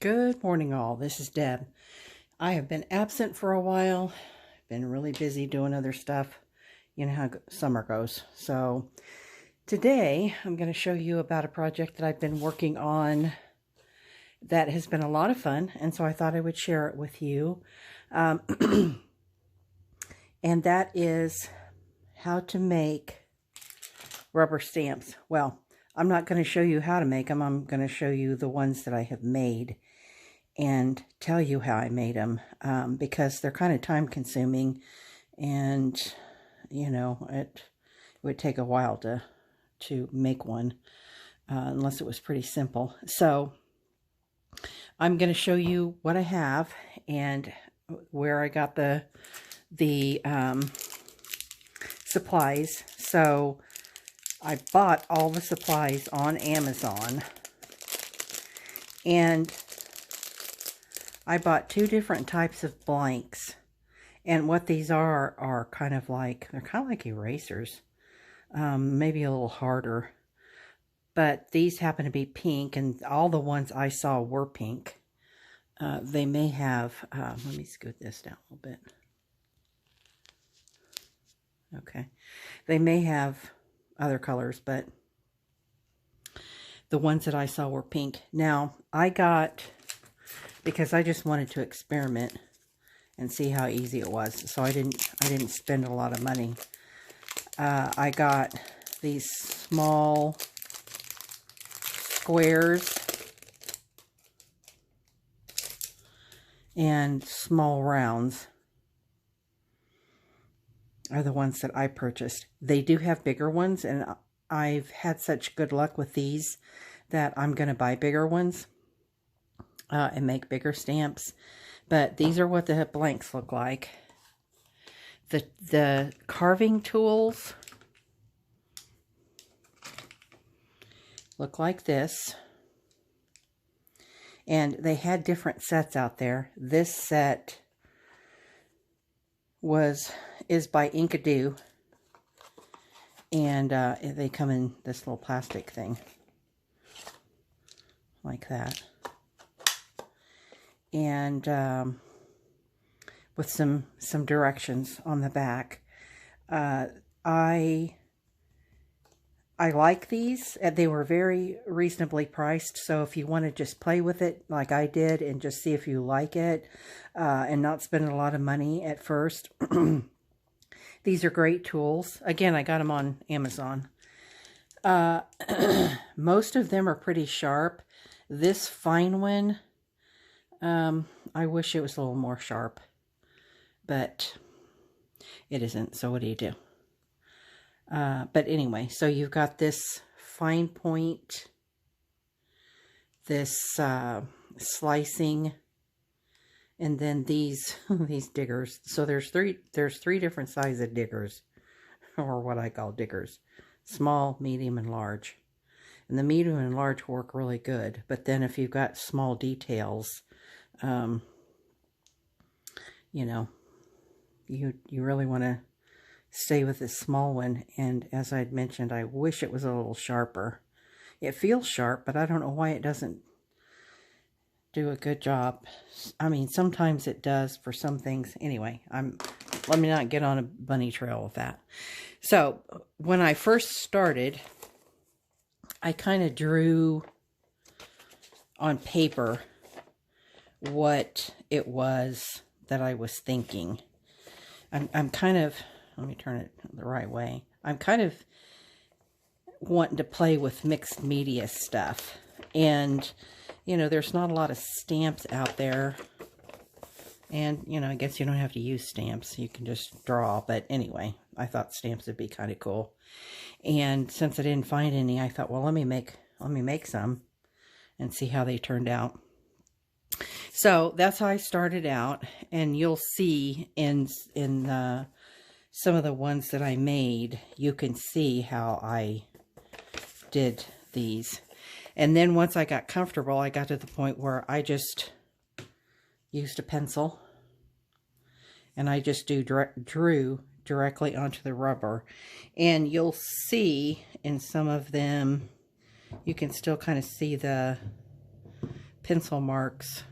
Good morning, all. This is Deb. I have been absent for a while. Been really busy doing other stuff. You know how summer goes. So today I'm going to show you about a project that I've been working on that has been a lot of fun. And so I thought I would share it with you. And that is how to make rubber stamps. Well, I'm not going to show you how to make them. I'm going to show you the ones that I have made and tell you how I made them, because they're kind of time consuming, and you know, it would take a while to make one, unless it was pretty simple. So I'm going to show you what I have and where I got the supplies. So I bought all the supplies on Amazon, and I bought two different types of blanks, and what these are kind of like, they're kind of like erasers, maybe a little harder, but these happen to be pink, and all the ones I saw were pink. They may have, let me scoot this down a little bit. Okay, they may have other colors, but the ones that I saw were pink. Now, I got, because I just wanted to experiment and see how easy it was. So I didn't spend a lot of money. I got these small squares and small rounds are the ones that I purchased. They do have bigger ones, and I've had such good luck with these that I'm going to buy bigger ones and make bigger stamps. But these are what the blanks look like. The carving tools look like this. And they had different sets out there. This set is by Inkadoo. And they come in this little plastic thing. Like that. And with some directions on the back. I like these. They were very reasonably priced, so if you want to just play with it like I did and just see if you like it, and not spend a lot of money at first, these are great tools. Again, I got them on Amazon. Most of them are pretty sharp. This fine one, I wish it was a little more sharp, but it isn't, so what do you do? But anyway, so you've got this fine point, this slicing, and then these these diggers. So there's three different sizes of diggers, or what I call diggers: small, medium, and large. And the medium and large work really good. But then if you've got small details, you know, you really want to stay with this small one. And as I'd mentioned, I wish it was a little sharper. It feels sharp, but I don't know why it doesn't do a good job. I mean, sometimes it does for some things. Anyway, let me not get on a bunny trail with that. So when I first started, I kind of drew on paper what it was that I was thinking. I'm kind of, let me turn it the right way. I'm kind of wanting to play with mixed media stuff. And, you know, there's not a lot of stamps out there. And, you know, I guess you don't have to use stamps. You can just draw. But anyway, I thought stamps would be kind of cool. And since I didn't find any, I thought, well, let me make some and see how they turned out. So that's how I started out, and you'll see in some of the ones that I made, you can see how I did these. And then once I got comfortable, I got to the point where I just used a pencil, and I just drew directly onto the rubber. And you'll see in some of them, you can still kind of see the pencil marks.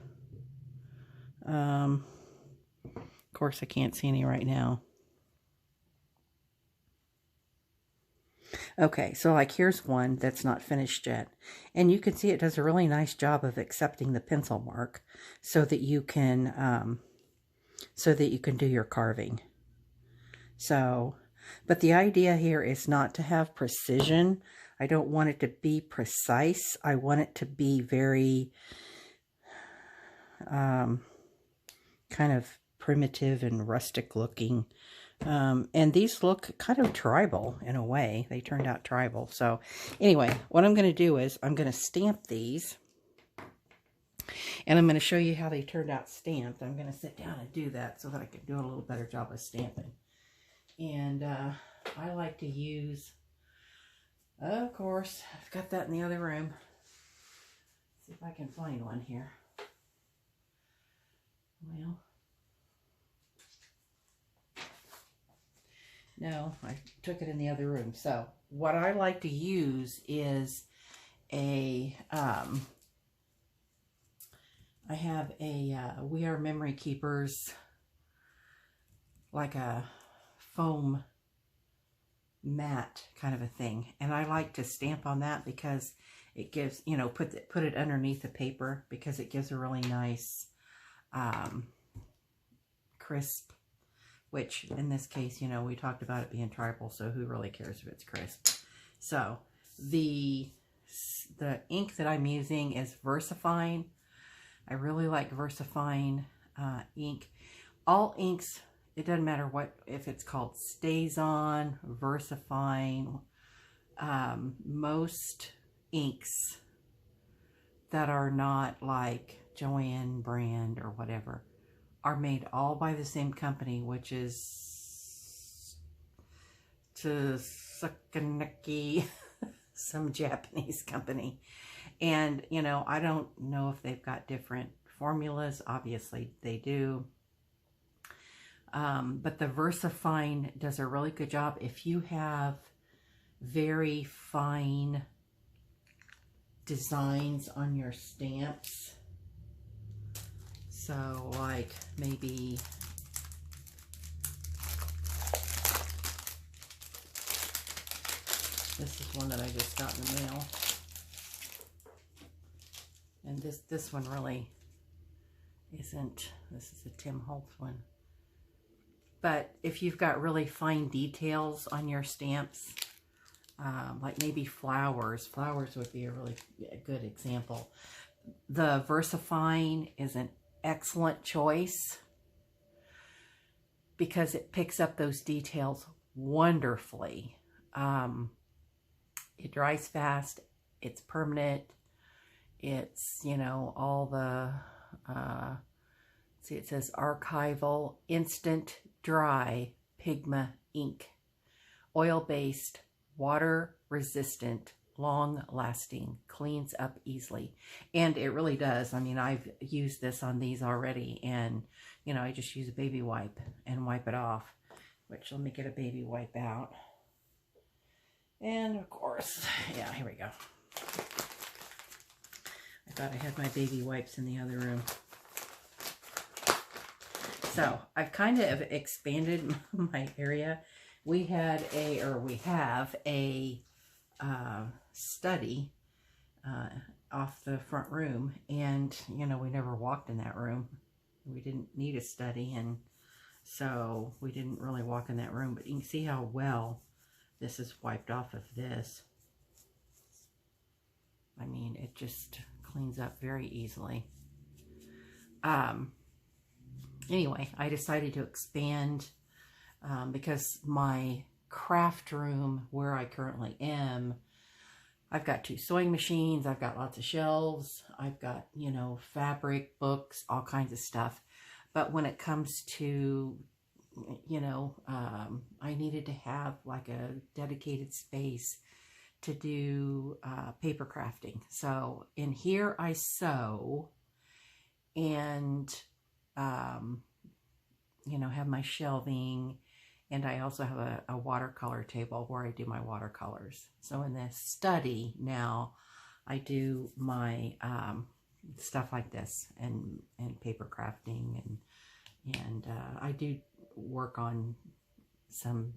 Of course, I can't see any right now. Okay, so like here's one that's not finished yet. And you can see it does a really nice job of accepting the pencil mark so that you can do your carving. So, but the idea here is not to have precision. I don't want it to be precise. I want it to be very kind of primitive and rustic looking. And these look kind of tribal in a way. They turned out tribal. So anyway, what I'm going to do is I'm going to stamp these. And I'm going to show you how they turned out stamped. I'm going to sit down and do that so that I can do a little better job of stamping. And I like to use, of course, I've got that in the other room. See if I can find one here. Well, no, I took it in the other room. So what I like to use is a, I have a We Are Memory Keepers, like a foam mat kind of a thing. And I like to stamp on that because it gives, you know, put it underneath the paper because it gives a really nice crisp, which in this case, you know, we talked about it being tribal, so who really cares if it's crisp? So the ink that I'm using is VersaFine. I really like VersaFine ink. All inks, it doesn't matter what, if it's called StazOn, VersaFine, most inks that are not like Joanne brand or whatever are made all by the same company, which is Tsukaneki, some Japanese company. And, you know, I don't know if they've got different formulas. Obviously, they do. But the VersaFine does a really good job. If you have very fine designs on your stamps, so like maybe this is one that I just got in the mail. And this one really isn't, this is a Tim Holtz one. But if you've got really fine details on your stamps, like maybe flowers would be a really good example. The VersaFine is an excellent choice because it picks up those details wonderfully. It dries fast, it's permanent, it's, you know, all the, see, it says archival, instant dry Pigma ink, oil-based, water-resistant, long-lasting, cleans up easily. And it really does. I mean, I've used this on these already, and, you know, I just use a baby wipe and wipe it off, which, let me get a baby wipe out. And, of course, yeah, here we go. I thought I had my baby wipes in the other room. So I've kind of expanded my area. We have a study off the front room, and you know, we never walked in that room. We didn't need a study, and so we didn't really walk in that room. But you can see how well this is wiped off of this. I mean, it just cleans up very easily. Anyway, I decided to expand because my craft room where I currently am, I've got 2 sewing machines, I've got lots of shelves, I've got, you know, fabric, books, all kinds of stuff. But when it comes to, you know, I needed to have like a dedicated space to do paper crafting. So in here I sew and you know, have my shelving, and I also have a watercolor table where I do my watercolors. So in this study now, I do my stuff like this, and paper crafting, and I do work on some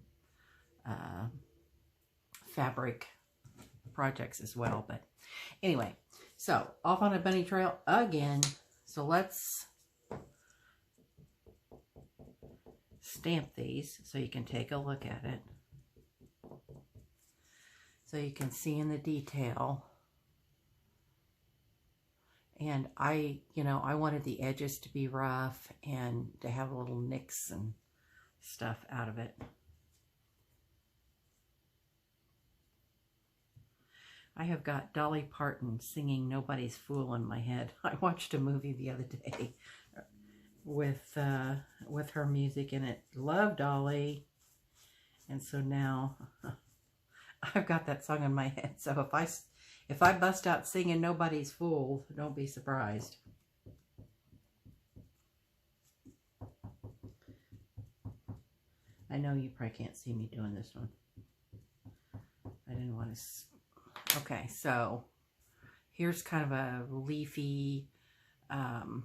fabric projects as well. But anyway, so off on a bunny trail again. So let's stamp these so you can take a look at it, so you can see in the detail. And I wanted the edges to be rough and to have little nicks and stuff out of it. I have got Dolly Parton singing Nobody's Fool in my head. I watched a movie the other day with her music in it. Love Dolly. And so now I've got that song in my head. So if I bust out singing Nobody's Fool, don't be surprised. I know you probably can't see me doing this one. I didn't want to... Okay, so here's kind of a leafy, kind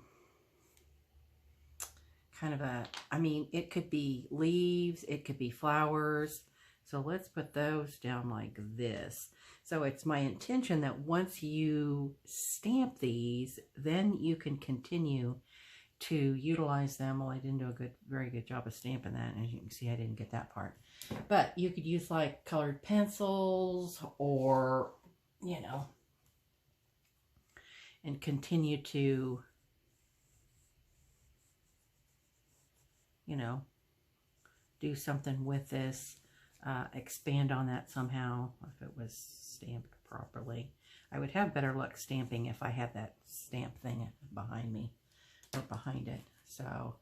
of a, I mean, it could be leaves, it could be flowers. So let's put those down like this. So it's my intention that once you stamp these, then you can continue to utilize them. Well, I didn't do a very good job of stamping that. As you can see, I didn't get that part. But you could use like colored pencils, or, you know, and continue to, you know, do something with this, expand on that somehow if it was stamped properly. I would have better luck stamping if I had that stamp thing behind me or behind it. So,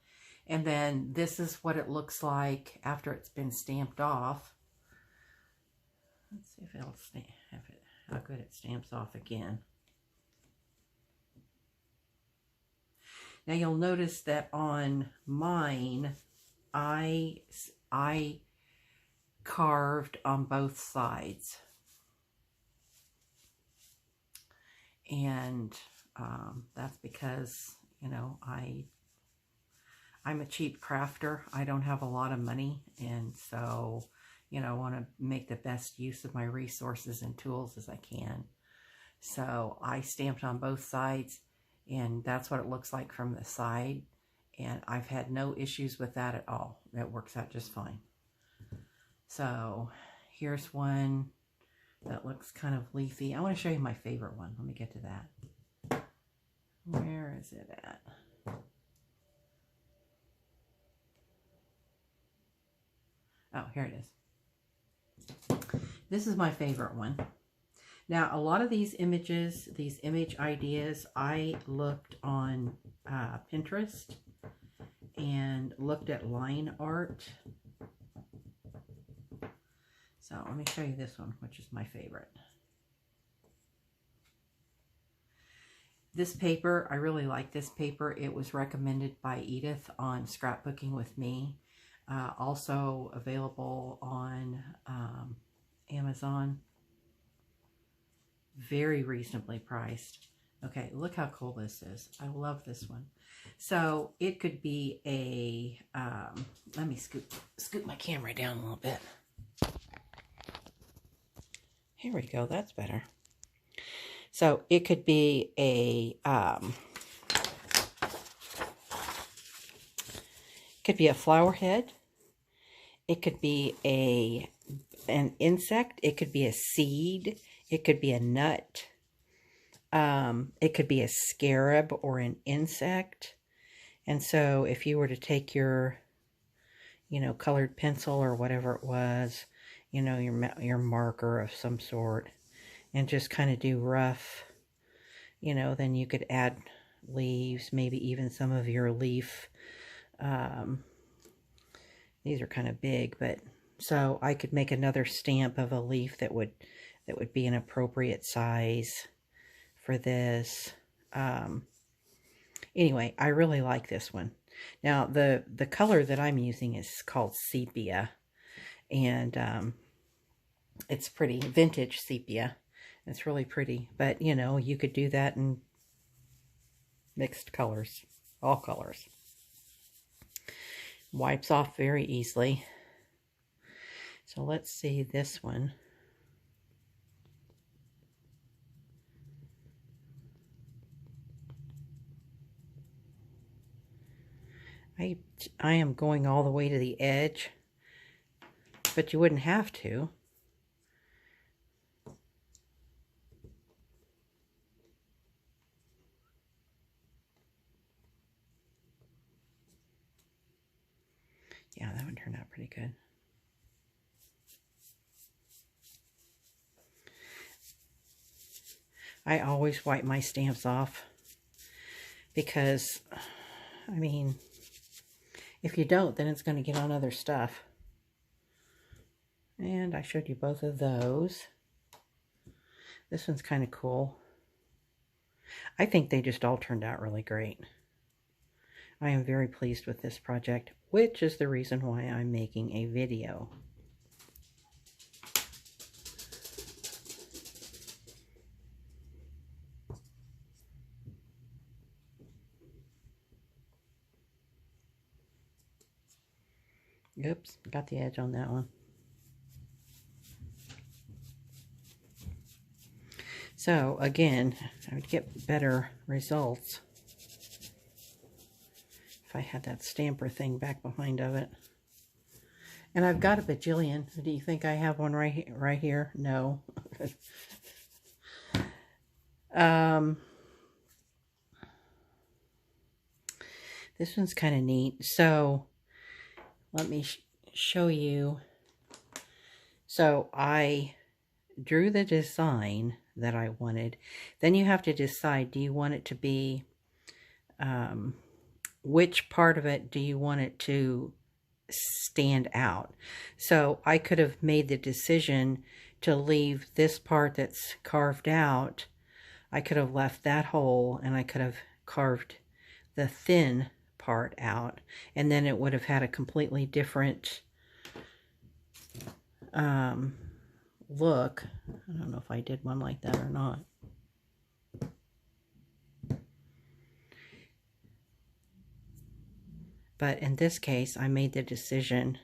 and then this is what it looks like after it's been stamped off. Let's see if it'll stamp, how good it stamps off again. Now you'll notice that on mine, I carved on both sides. And that's because, you know, I'm a cheap crafter. I don't have a lot of money, and so, you know, I want to make the best use of my resources and tools as I can. So I stamped on both sides, and that's what it looks like from the side. And I've had no issues with that at all. It works out just fine. So here's one that looks kind of leafy. I want to show you my favorite one. Let me get to that. Where is it at? Oh, here it is. This is my favorite one. Now, a lot of these images, these image ideas, I looked on Pinterest and looked at line art. So let me show you this one, which is my favorite. This paper, I really like this paper. It was recommended by Edith on Scrapbooking with Me. Also available on Amazon. Very reasonably priced. Okay, look how cool this is. I love this one. So it could be a, let me scoot my camera down a little bit. Here we go, that's better. So it could be a, flower head. It could be an insect. It could be a seed. It could be a nut. It could be a scarab or an insect. And so if you were to take your, you know, colored pencil or whatever it was, you know, your marker of some sort, and just kind of do rough, you know, then you could add leaves, maybe even some of your leaf. These are kind of big, but so I could make another stamp of a leaf that would be an appropriate size for this. Anyway, I really like this one. Now, the color that I'm using is called sepia, and it's pretty, vintage sepia. It's really pretty, but you know, you could do that in mixed colors, all colors. Wipes off very easily. So let's see this one. I am going all the way to the edge, but you wouldn't have to. Yeah, that one turned out pretty good. I always wipe my stamps off because, I mean, if you don't, then it's going to get on other stuff. And I showed you both of those. This one's kind of cool. I think they just all turned out really great. I am very pleased with this project, which is the reason why I'm making a video. Oops, got the edge on that one. So again, I would get better results if I had that stamper thing back behind of it. And I've got a bajillion. Do you think I have one right here? No. This one's kind of neat. So let me show you. So I drew the design that I wanted. Then you have to decide, do you want it to be, which part of it do you want it to stand out? So I could have made the decision to leave this part that's carved out. I could have left that whole, and I could have carved the thin part out, and then it would have had a completely different look. I don't know if I did one like that or not. But in this case, I made the decision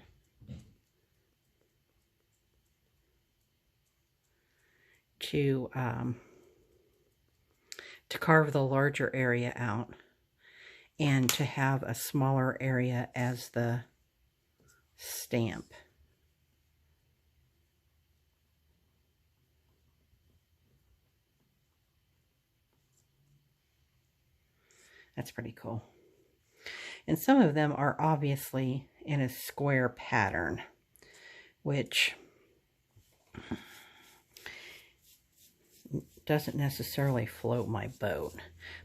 to carve the larger area out and to have a smaller area as the stamp. That's pretty cool. And some of them are obviously in a square pattern, which doesn't necessarily float my boat.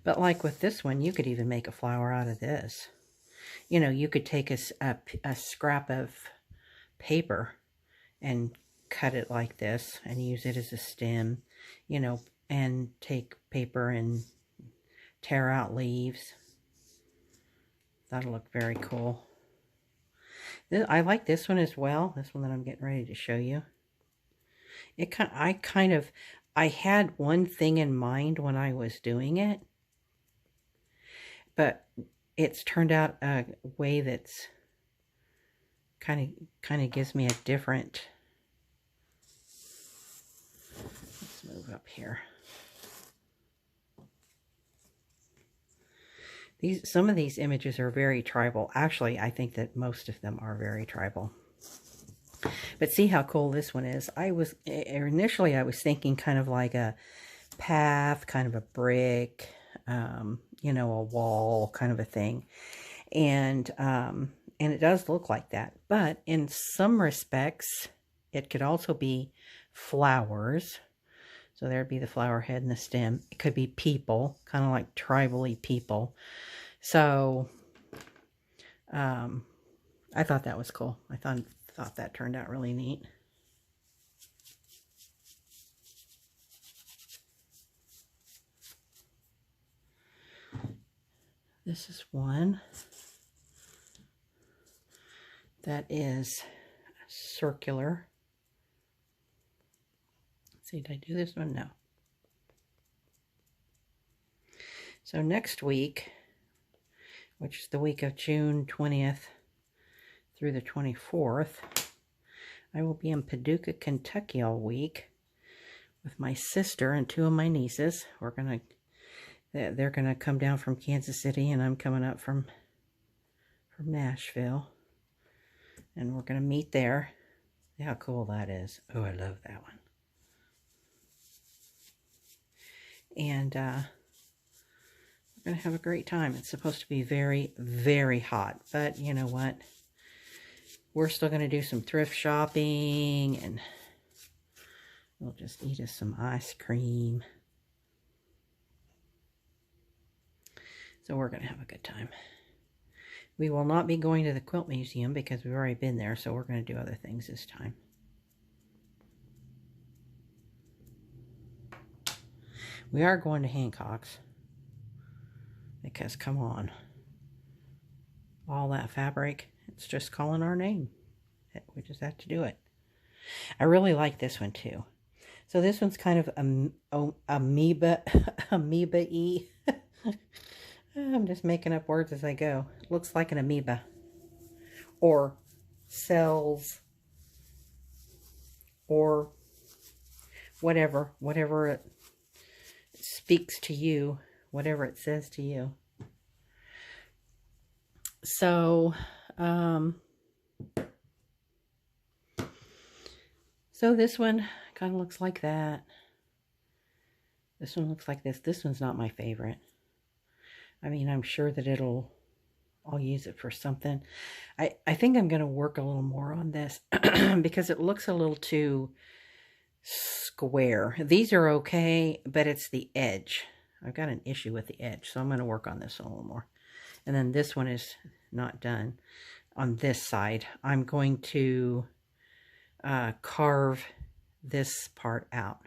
But like with this one, you could even make a flower out of this. You know, you could take a scrap of paper and cut it like this and use it as a stem, you know, and take paper and tear out leaves. That'll look very cool. I like this one as well. This one that I'm getting ready to show you. I had one thing in mind when I was doing it, but it's turned out a way that's kind of gives me a different. Let's move up here. Some of these images are very tribal. Actually, I think that most of them are very tribal. But see how cool this one is. Initially I was thinking kind of like a path, kind of a brick, you know, a wall kind of a thing. And it does look like that. But in some respects, it could also be flowers. So there'd be the flower head and the stem. It could be people, kind of like tribally people. So I thought that was cool. I thought that turned out really neat. This is one that is circular. Let's see, did I do this one? No. So next week, which is the week of June 20th through the 24th, I will be in Paducah, Kentucky all week with my sister and two of my nieces. They're gonna come down from Kansas City, and I'm coming up from Nashville, and we're gonna meet there. See how cool that is. Oh, I love that one. And we're gonna have a great time. It's supposed to be very, very hot, but you know what? We're still gonna do some thrift shopping, and we'll just eat us some ice cream. So we're gonna have a good time. We will not be going to the Quilt Museum because we've already been there, so we're going to do other things this time. We are going to Hancock's because, come on, all that fabric, it's just calling our name. We just have to do it. I really like this one too. So this one's kind of amoeba-y. I'm just making up words as I go. Looks like an amoeba. Or cells. Or whatever. Whatever it speaks to you. Whatever it says to you. So, so this one kind of looks like that. This one looks like this. This one's not my favorite. I mean, I'm sure that I'll use it for something. I think I'm going to work a little more on this because it looks a little too square. These are okay, but it's the edge. I've got an issue with the edge, so I'm going to work on this a little more. And then this one is not done on this side. I'm going to carve this part out.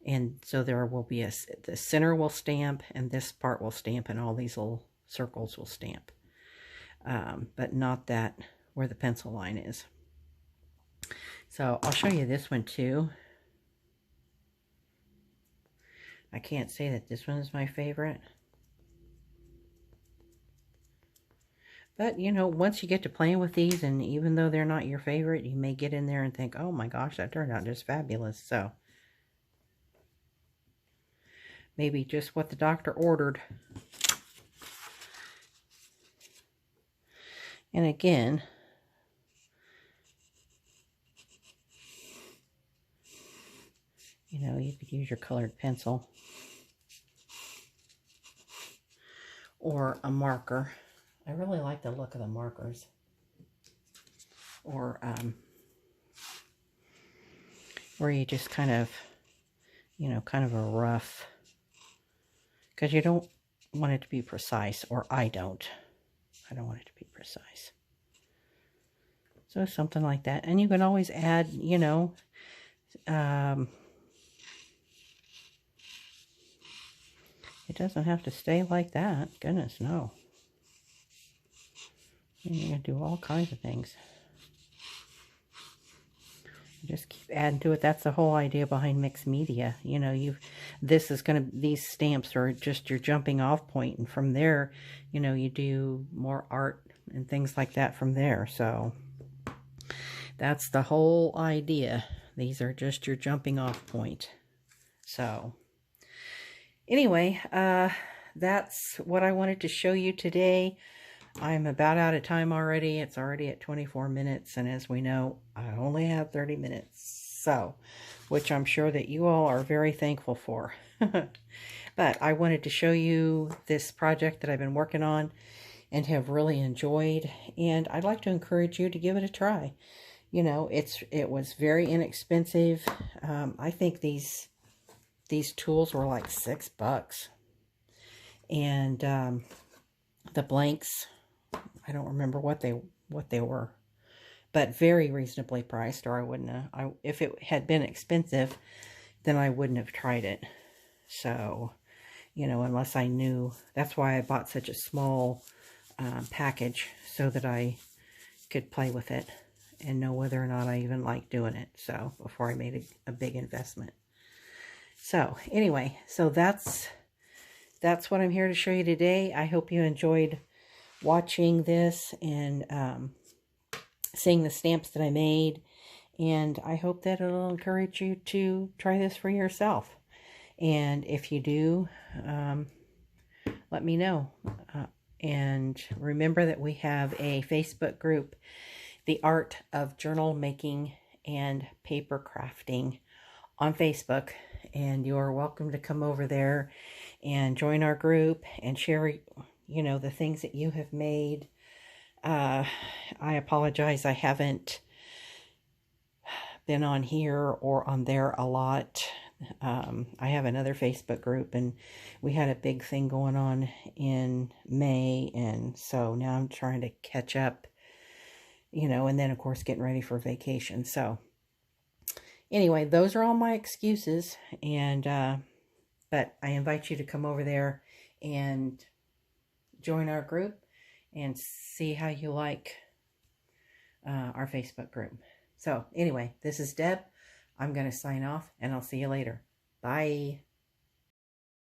And so there will be the center will stamp, and this part will stamp, and all these little circles will stamp. But not that where the pencil line is. So I'll show you this one too. I can't say that this one is my favorite. But, you know, once you get to playing with these, and even though they're not your favorite, you may get in there and think, oh my gosh, that turned out just fabulous. So maybe just what the doctor ordered. And again, you know, you could use your colored pencil or a marker. I really like the look of the markers. Or where you just kind of, you know, kind of a rough, because you don't want it to be precise, or I don't want it to be precise. So something like that. And you can always add, you know, it doesn't have to stay like that. Goodness, no. You can do all kinds of things. Just keep adding to it. That's the whole idea behind mixed media. You know, these stamps are just your jumping off point, and from there, you know, you do more art and things like that from there. So that's the whole idea. These are just your jumping off point. So anyway, that's what I wanted to show you today. I'm about out of time already. It's already at 24 minutes. And as we know, I only have 30 minutes. So, which I'm sure that you all are very thankful for. But I wanted to show you this project that I've been working on and have really enjoyed. And I'd like to encourage you to give it a try. You know, it was very inexpensive. I think these tools were like $6. And the blanks, I don't remember what they were, but very reasonably priced, or I wouldn't have. If it had been expensive, then I wouldn't have tried it. So, you know, unless I knew. That's why I bought such a small package, so that I could play with it and know whether or not I even liked doing it. So before I made a big investment. So anyway, so that's that's what I'm here to show you today. I hope you enjoyed watching this and seeing the stamps that I made. And I hope that it'll encourage you to try this for yourself. And if you do, let me know. And remember that we have a Facebook group, The Art of Journal Making and Paper Crafting, on Facebook. And you're welcome to come over there and join our group and share, you know, the things that you have made. I apologize, I haven't been on here or on there a lot. I have another Facebook group, and we had a big thing going on in May, and so now I'm trying to catch up, you know, and then of course getting ready for vacation. So anyway, those are all my excuses, and but I invite you to come over there and join our group and see how you like our Facebook group. So anyway, this is Deb. I'm going to sign off, and I'll see you later. Bye.